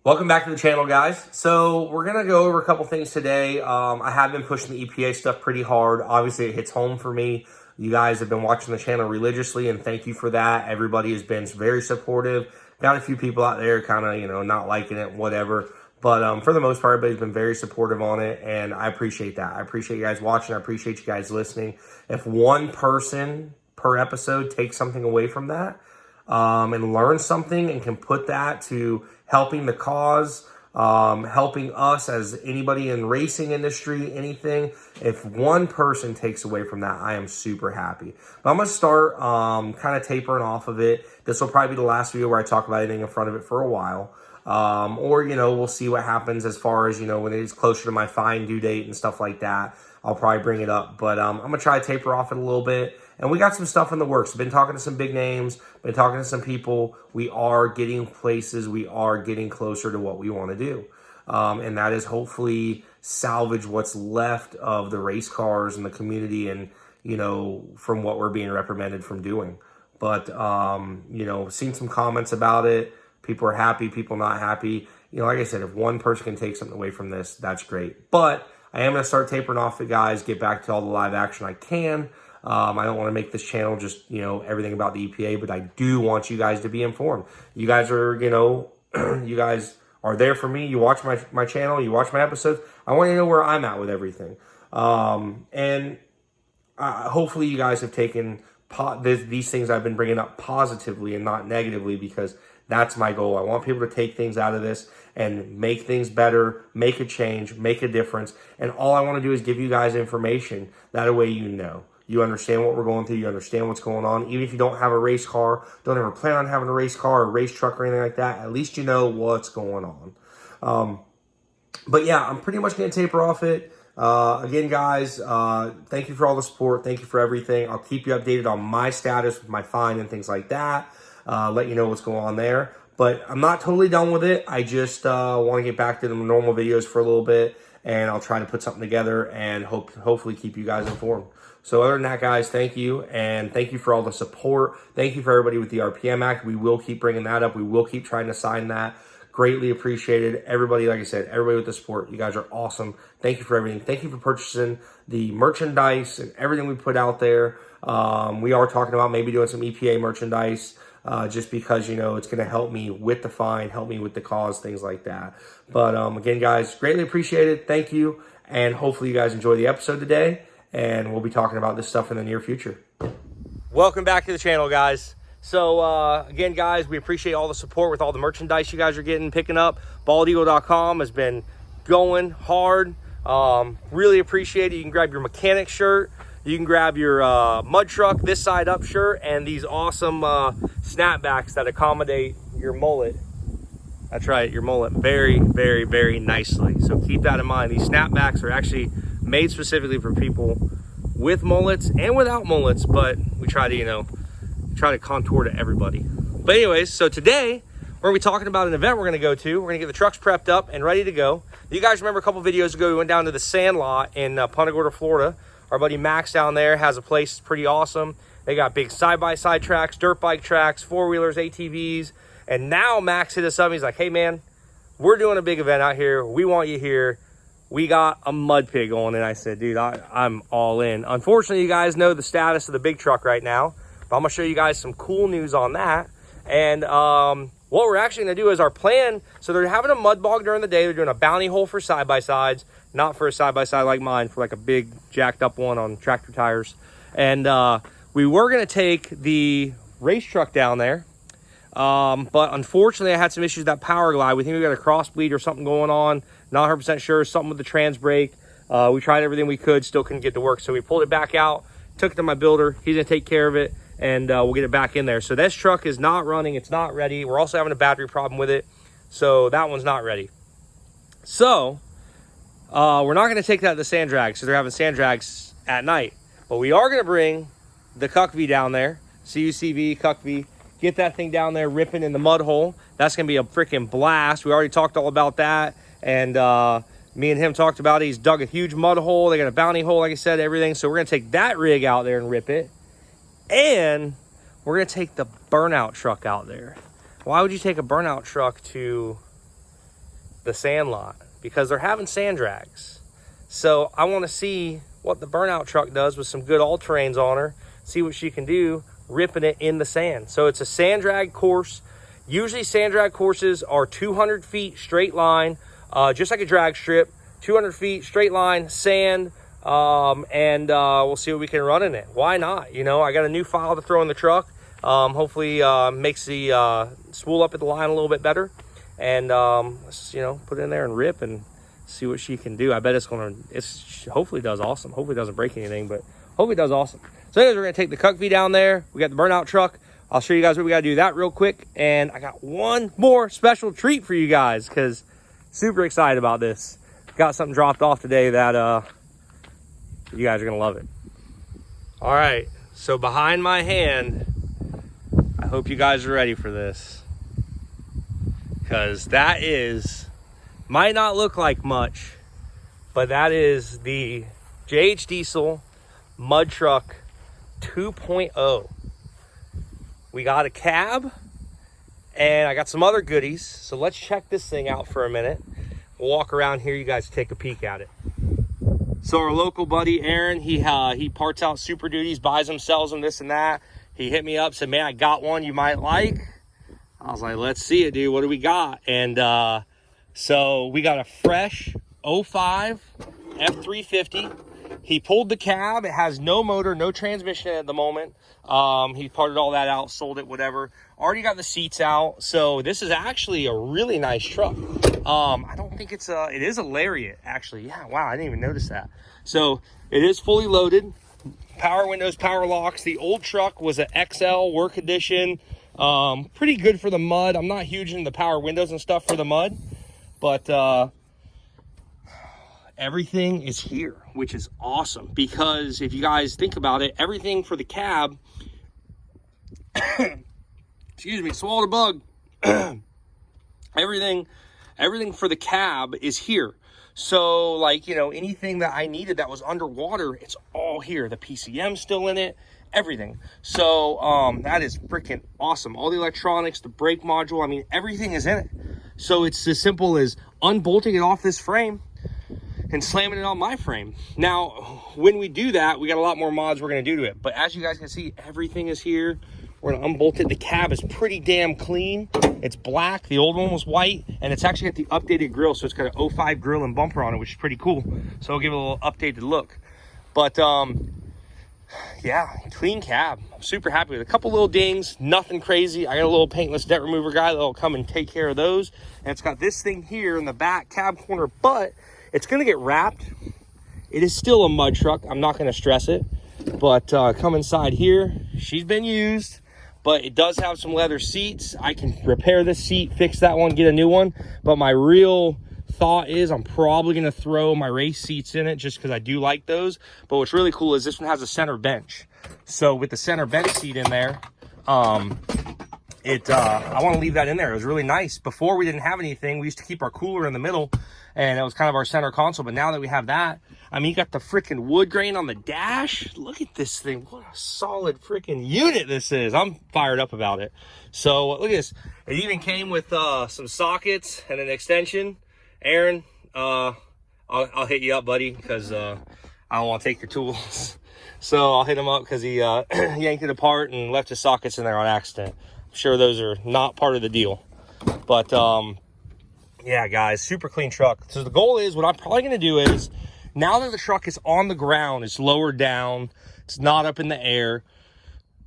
Welcome back to the channel, guys. So we're going to go over a couple things today. I have been pushing the EPA stuff pretty hard. Obviously, it hits home for me. You guys have been watching the channel religiously, and thank you for that. Everybody has been very supportive. Got a few people out there kind of, not liking it, whatever. But for the most part, everybody's been very supportive on it, and I appreciate that. I appreciate you guys watching. I appreciate you guys listening. If one person per episode takes something away from that, and learn something and can put that to helping the cause, helping us as anybody in racing industry, anything. If one person takes away from that, I am super happy. But I'm going to start kind of tapering off of it. This will probably be the last video where I talk about anything in front of it for a while. Or, we'll see what happens as far as, when it is closer to my fine due date and stuff like that. I'll probably bring it up. But I'm going to try to taper off it a little bit. And we got some stuff in the works. Been talking to some big names. Been talking to some people. We are getting places. We are getting closer to what we want to do. And that is hopefully salvage what's left of the race cars and the community and, from what we're being reprimanded from doing. But, seen some comments about it. People are happy, people not happy. Like I said, if one person can take something away from this, that's great. But I am going to start tapering off it, guys, get back to all the live action I can. I don't want to make this channel just, everything about the EPA, but I do want you guys to be informed. You guys are, you guys are there for me. You watch my channel, you watch my episodes. I want you to know where I'm at with everything. And hopefully you guys have taken these things I've been bringing up positively and not negatively, because that's my goal. I want people to take things out of this and make things better, make a change, make a difference. And all I want to do is give you guys information. That way you understand what we're going through, you understand what's going on. Even if you don't have a race car, don't ever plan on having a race car or a race truck or anything like that, at least you know what's going on. But yeah, I'm pretty much going to taper off it. Again, guys, thank you for all the support. Thank you for everything. I'll keep you updated on my status with my fine and things like that. Let you know what's going on there. But I'm not totally done with it. I just want to get back to the normal videos for a little bit, and I'll try to put something together and hopefully keep you guys informed. So other than that, guys, thank you, and thank you for all the support. Thank you for everybody with the RPM Act. We will keep bringing that up. We will keep trying to sign that. Greatly appreciated. Everybody, like I said, everybody with the support. You guys are awesome. Thank you for everything. Thank you for purchasing the merchandise and everything we put out there. We are talking about maybe doing some EPA merchandise. Just because, it's going to help me with the fine, help me with the cause, things like that. But again, guys, greatly appreciated. Thank you. And hopefully you guys enjoy the episode today. And we'll be talking about this stuff in the near future. Welcome back to the channel, guys. So again, guys, we appreciate all the support with all the merchandise you guys are picking up. Baldeagle.com has been going hard. Really appreciate it. You can grab your mechanic shirt. You can grab your mud truck, this side up shirt, and these awesome snapbacks that accommodate your mullet. That's right, your mullet very, very, very nicely. So keep that in mind. These snapbacks are actually made specifically for people with mullets and without mullets, but we try to contour to everybody. But anyways, so today we're gonna be talking about an event we're gonna go to. We're gonna get the trucks prepped up and ready to go. You guys remember a couple videos ago, we went down to the sand lot in Punta Gorda, Florida. Our buddy Max down there has a place that's pretty awesome. They got big side-by-side tracks, dirt bike tracks, four-wheelers, ATVs. And now Max hit us up. He's like, hey, man, we're doing a big event out here. We want you here. We got a mud pit going. And I said, dude, I'm all in. Unfortunately, you guys know the status of the big truck right now. But I'm going to show you guys some cool news on that. And what we're actually going to do is our plan. So they're having a mud bog during the day. They're doing a bounty hole for side-by-sides. Not for a side-by-side like mine, for like a big jacked up one on tractor tires. And we were going to take the race truck down there. But unfortunately, I had some issues with that power glide. We think we got a cross bleed or something going on. Not 100% sure. Something with the trans brake. We tried everything we could. Still couldn't get to work. So we pulled it back out. Took it to my builder. He's going to take care of it. And we'll get it back in there. So this truck is not running. It's not ready. We're also having a battery problem with it. So that one's not ready. So we're not going to take that to the sand drag, so they're having sand drags at night. But we are going to bring the CUCV down there, CUCV, CUCV, get that thing down there ripping in the mud hole. That's going to be a freaking blast. We already talked all about that. And me and him talked about it. He's dug a huge mud hole. They got a bounty hole, like I said, everything. So we're going to take that rig out there and rip it. And we're going to take the burnout truck out there. Why would you take a burnout truck to the sand lot because they're having sand drags. So I want to see what the burnout truck does with some good all-terrains on her, see what she can do ripping it in the sand. So it's a sand drag course. Usually sand drag courses are 200 feet straight line, just like a drag strip, 200 feet straight line, sand, and we'll see what we can run in it. Why not? You know, I got a new file to throw in the truck. Hopefully makes the spool up at the line a little bit better. And let's, you know, put it in there and rip and see what she can do. I bet it's hopefully does awesome. Hopefully it doesn't break anything, but hopefully it does awesome. So anyways, we're gonna take the Cuck V down there. We got the burnout truck. I'll show you guys what we gotta do that real quick. And I got one more special treat for you guys because super excited about this. Got something dropped off today that you guys are gonna love it. All right, so behind my hand, I hope you guys are ready for this, because that might not look like much, but that is the JH Diesel Mud Truck 2.0. We got a cab and I got some other goodies. So let's check this thing out for a minute. We'll walk around here, you guys take a peek at it. So our local buddy Aaron, he parts out Super Duties, buys them, sells them, this and that. He hit me up, said, man, I got one you might like. I was like, let's see it, dude. What do we got? And so we got a fresh 05 F350. He pulled the cab. It has no motor, no transmission at the moment. He parted all that out, sold it, whatever. Already got the seats out. So this is actually a really nice truck. I don't think it is a Lariat, actually. Yeah, wow, I didn't even notice that. So it is fully loaded. Power windows, power locks. The old truck was an XL work edition. Pretty good for the mud. I'm not huge into the power windows and stuff for the mud, but everything is here, which is awesome, because if you guys think about it, everything for the cab, excuse me, swallowed a bug. everything for the cab is here. So like, you know, anything that I needed that was underwater, it's all here. The PCM's still in it, everything. So that is freaking awesome. All the electronics, the brake module, I mean, everything is in it. So it's as simple as unbolting it off this frame and slamming it on my frame. Now, when we do that, we got a lot more mods we're gonna do to it. But as you guys can see, everything is here. We're gonna unbolt it. The cab is pretty damn clean. It's black, the old one was white, and it's actually got the updated grille, so it's got an 05 grille and bumper on it, which is pretty cool. So I'll give it a little updated look. But yeah, clean cab. I'm super happy with it. A couple little dings, nothing crazy. I got a little paintless dent remover guy that'll come and take care of those. And it's got this thing here in the back cab corner, but it's gonna get wrapped. It is still a mud truck. I'm not gonna stress it, but come inside here, she's been used, but it does have some leather seats. I can repair this seat, fix that one, get a new one. But my real thought is I'm probably gonna throw my race seats in it just because I do like those. But what's really cool is this one has a center bench. So with the center bench seat in there, I want to leave that in there. It was really nice. Before we didn't have anything. We used to keep our cooler in the middle, and it was kind of our center console. But now that we have that, I mean, you got the freaking wood grain on the dash. Look at this thing. What a solid freaking unit this is. I'm fired up about it. So look at this. It even came with some sockets and an extension. Aaron, I'll hit you up, buddy, because I don't want to take your tools. So I'll hit him up because he yanked it apart and left his sockets in there on accident. I'm sure those are not part of the deal. But yeah, guys, super clean truck. So the goal is, what I'm probably going to do is, now that the truck is on the ground, it's lower down, it's not up in the air,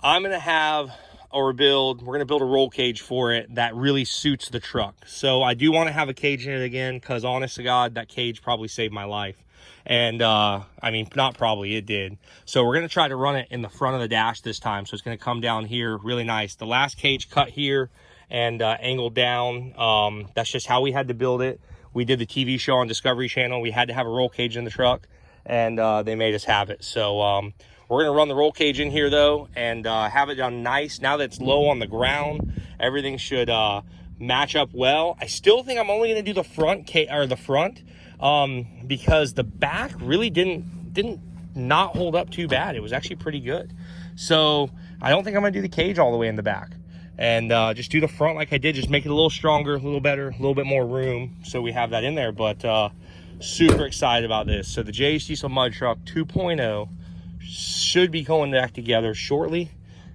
I'm going to have we're going to build a roll cage for it that really suits the truck. So I do want to have a cage in it again, because honest to God, that cage probably saved my life. And I mean, not probably, it did. So we're going to try to run it in the front of the dash this time. So it's going to come down here really nice. The last cage cut here and angled down. That's just how we had to build it. We did the TV show on Discovery Channel. We had to have a roll cage in the truck, and they made us have it. So we're going to run the roll cage in here though, and have it done nice. Now that it's low on the ground, everything should match up well. I still think I'm only going to do the front because the back really didn't not hold up too bad. It was actually pretty good. So I don't think I'm going to do the cage all the way in the back. and just do the front like I did, just make it a little stronger, a little better, a little bit more room, so we have that in there. But super excited about this. So the JH Diesel Mud Truck 2.0 should be going back together shortly,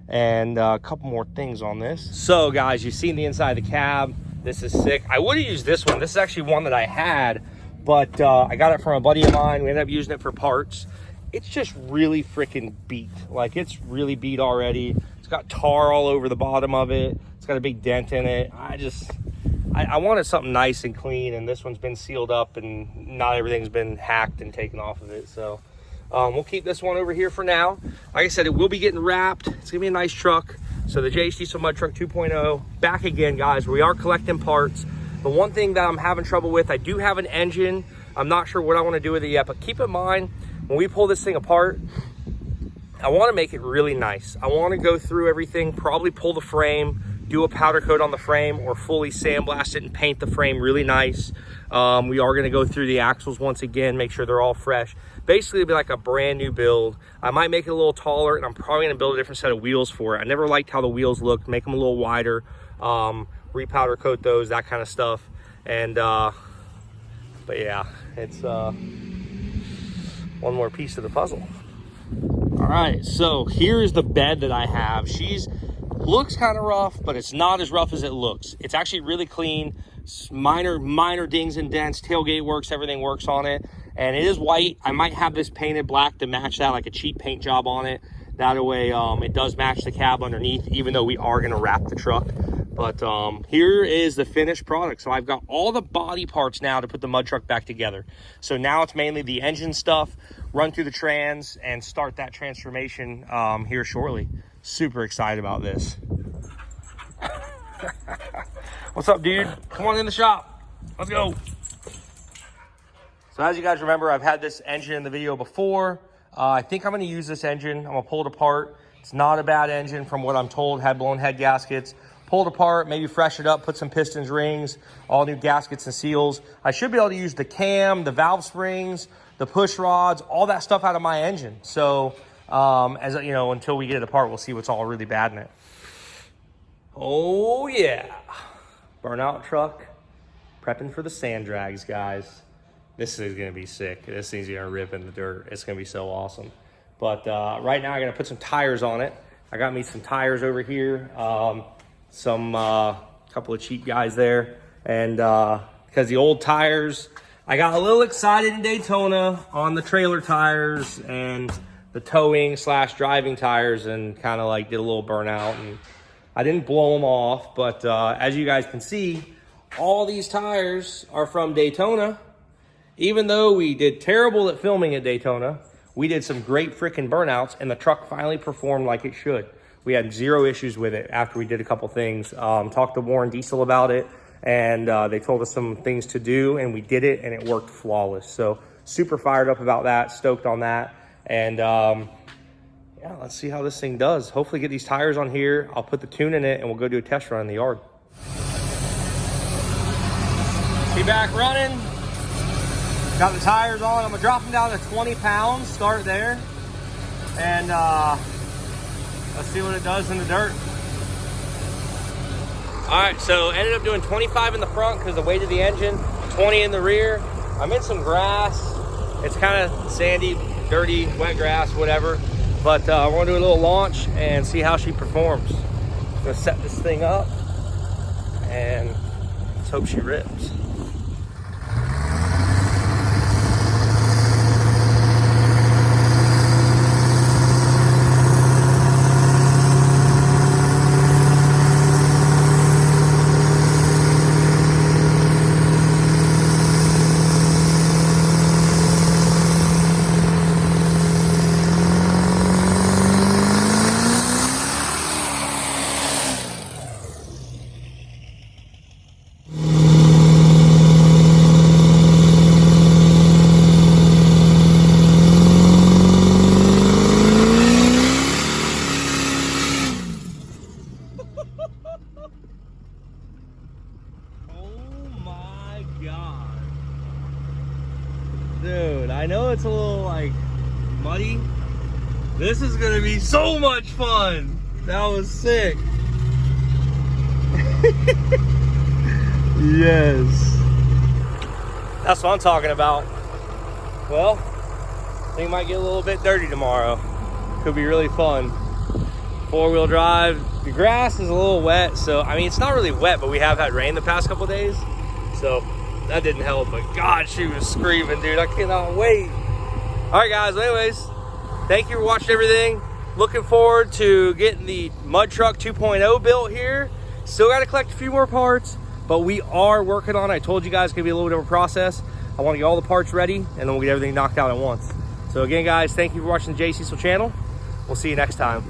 and a couple more things on this. So guys, you've seen the inside of the cab. This is sick. I would have used this one. This is actually one that I had, but I got it from a buddy of mine. We ended up using it for parts. It's just really freaking beat. Like, it's really beat already. It's got tar all over the bottom of it. It's got a big dent in it. I wanted something nice and clean, and this one's been sealed up and not everything's been hacked and taken off of it. So we'll keep this one over here for now. Like I said, it will be getting wrapped. It's gonna be a nice truck. So the JH Diesel Mud Truck 2.0 back again, guys. We are collecting parts. The one thing that I'm having trouble with, I do have an engine. I'm not sure what I want to do with it yet, but keep in mind, when we pull this thing apart, I want to make it really nice. I want to go through everything, probably pull the frame, do a powder coat on the frame, or fully sandblast it and paint the frame really nice. We are going to go through the axles once again, make sure they're all fresh. Basically, it'll be like a brand new build. I might make it a little taller, and I'm probably going to build a different set of wheels for it. I never liked how the wheels looked. Make them a little wider, repowder coat those, that kind of stuff. And but yeah, it's one more piece of the puzzle. All right, so here's the bed that I have. She's looks kind of rough, but it's not as rough as it looks. It's actually really clean. Minor dings and dents. Tailgate works, everything works on it, and it is white. I might have this painted black to match that, like a cheap paint job on it. That way it does match the cab underneath, even though we are going to wrap the truck. But here is the finished product. So I've got all the body parts now to put the mud truck back together. So now it's mainly the engine stuff, run through the trans, and start that transformation here shortly. Super excited about this. What's up, dude? Come on in the shop. Let's go. So as you guys remember, I've had this engine in the video before. I think I'm going to use this engine. I'm going to pull it apart. It's not a bad engine from what I'm told. Had blown head gaskets. Pull it apart, maybe fresh it up, put some pistons, rings, all new gaskets and seals. I should be able to use the cam, the valve springs, the push rods, all that stuff out of my engine. So as you know, until we get it apart, we'll see what's all really bad in it. Oh yeah, burnout truck, prepping for the sand drags, guys. This is gonna be sick. This thing's gonna rip in the dirt. It's gonna be so awesome. But right now I gotta put some tires on it. I got me some tires over here. Some couple of cheap guys there, and because the old tires, I got a little excited in Daytona on the trailer tires and the towing / driving tires, and kind of like did a little burnout, and I didn't blow them off, but as you guys can see, all these tires are from Daytona. Even though we did terrible at filming at Daytona, we did some great freaking burnouts, and the truck finally performed like it should. We had 0 issues with it after we did a couple things. Talked to Warren Diesel about it, and they told us some things to do, and we did it, and it worked flawless. So super fired up about that, stoked on that. And yeah, let's see how this thing does. Hopefully get these tires on here. I'll put the tune in it, and we'll go do a test run in the yard. Be back running. Got the tires on. I'm gonna drop them down to 20 pounds, start there. And let's see what it does in the dirt. All right, so ended up doing 25 in the front because the weight of the engine, 20 in the rear. I'm in some grass. It's kind of sandy, dirty, wet grass, whatever. But we're gonna do a little launch and see how she performs. I'm gonna set this thing up and let's hope she rips. Dude, I know it's a little like muddy. This is gonna be so much fun. That was sick. Yes. That's what I'm talking about. Well, thing might get a little bit dirty tomorrow. Could be really fun. 4-wheel drive. The grass is a little wet, so I mean it's not really wet, but we have had rain the past couple days, so that didn't help. But God, she was screaming, dude. I cannot wait. All right, guys. Anyways, thank you for watching everything. Looking forward to getting the Mud Truck 2.0 built here. Still got to collect a few more parts, but we are working on it. I told you guys it's gonna be a little bit of a process. I want to get all the parts ready, and then we'll get everything knocked out at once. So again, guys, thank you for watching the Jay Cecil channel. We'll see you next time.